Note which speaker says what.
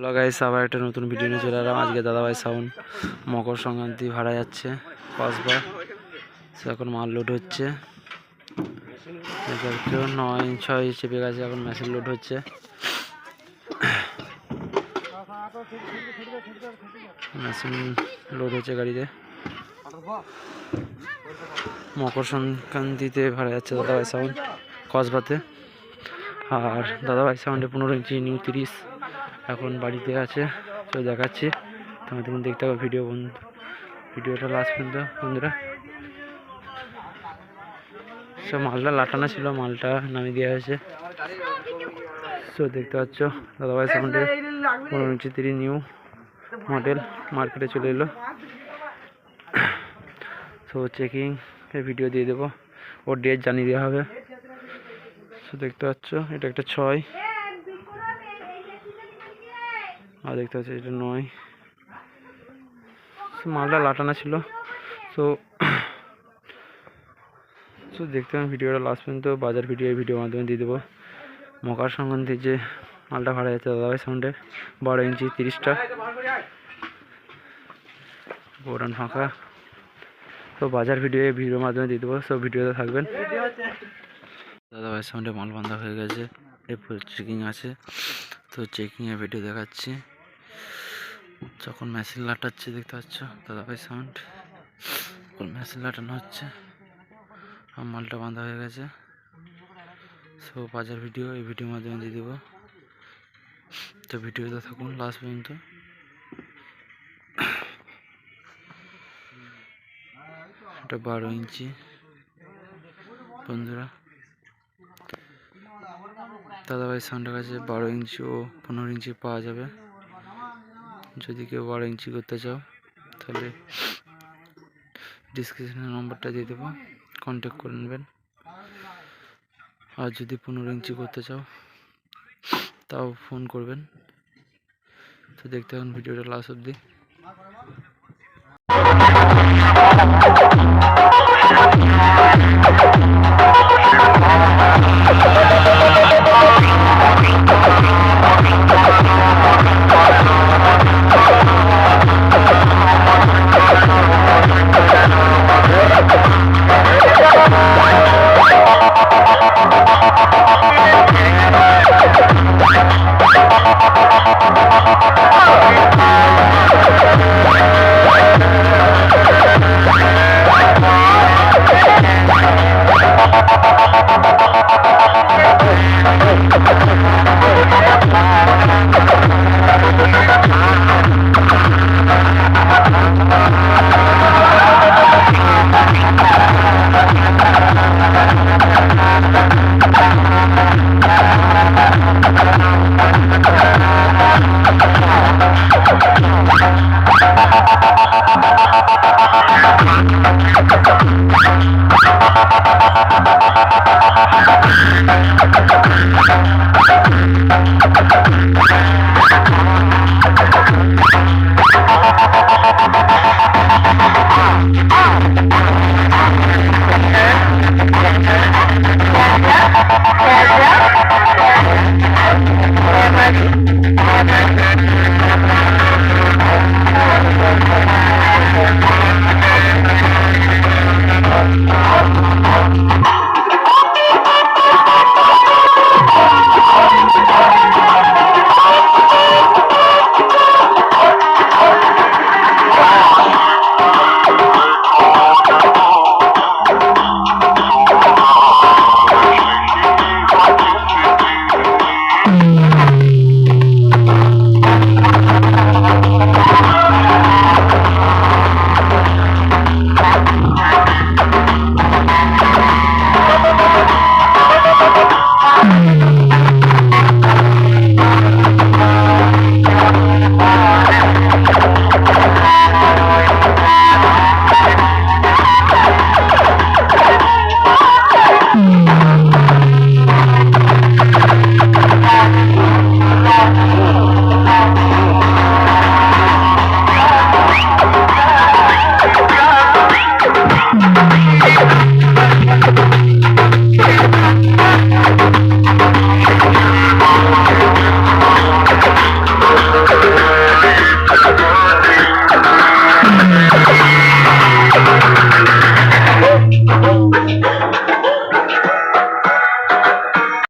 Speaker 1: Hello guys, আবার একটা নতুন ভিডিও নিয়ে চলে এলাম। আজকে দাদাভাই সাউন্ড মকর সংক্রান্তি ভাড়া যাচ্ছে কসবা। এখন মাল লোড হচ্ছে, 9-6 চেপে গেছে, এখন মেশিন লোড হচ্ছে। মেশিন লোড হচ্ছে গাড়িতে। মকর সংক্রান্তিতে ভাড়া যাচ্ছে দাদাভাই সাউন্ড কসবাতে। আর দাদাভাই সাউন্ডে 15 ইঞ্চি নিউ 30 এখন বাড়িতে আছে, তো দেখাচ্ছি তোমাদের দেখতে হবে ভিডিওটা লাস্ট পর্যন্ত বন্ধুরা। সব মালটা লাটানো ছিল, মালটা নামিয়ে দেওয়া হয়েছে। তো দেখতে পাচ্ছ দাদাভাই সাউন্ডে 15 ইঞ্চি 30 নিউ মডেল মার্কেটে চলে এলো। তো চেকিং এর ভিডিও দিয়ে দেবো, ওর ডেট জানিয়ে দেওয়া হবে। তো দেখতে পাচ্ছ এটা একটা 6, আর দেখতে পাচ্ছি এটা 9। মালটা লাটানো ছিল। তো দেখতে হবে ভিডিওটা লাস্ট পর্যন্ত। বাজার ভিডিওর মাধ্যমে দিয়ে দেবো। মকর সংক্রান্তির যে মালটা ভাড়া যাচ্ছে দাদাভাই সাউন্ডের 12 ইঞ্চি 30টা গোডাউন ফাঁকা। তো বাজার ভিডিওর মাধ্যমে দিয়ে দেবো, সব ভিডিওতে থাকবেন। দাদাভাই সাউন্ডে মাল বান্ধা হয়ে গেছে, এরপর চেকিং আছে। তো চেকিংয়ের ভিডিও দেখাচ্ছি যখন মেশিন লাটাচ্ছে। দেখতে পাচ্ছ দাদাভাই সাউন্ড মেশিন লাটানো হচ্ছে, আর মালটা বাঁধা হয়ে গেছে। সো বাজার ভিডিও এই ভিডিওর মাধ্যমে দিয়ে দেবো, তো ভিডিওতে থাকুন লাস্ট পর্যন্ত। এটা 12 ইঞ্চি বন্ধুরা। দাদাভাই সাউন্ডের কাছে 12 ইঞ্চি ও 15 ইঞ্চি পাওয়া যাবে। যদি কেউ 12 ইঞ্চি করতে চাও তাহলে ডিসক্রিপশনে নম্বরটা দিয়ে দেবো, কন্ট্যাক্ট করে নেবেন। আর যদি 15 ইঞ্চি করতে চাও তাও ফোন করবেন। তো দেখতে থাকুন ভিডিওটা লাস্ট অবধি।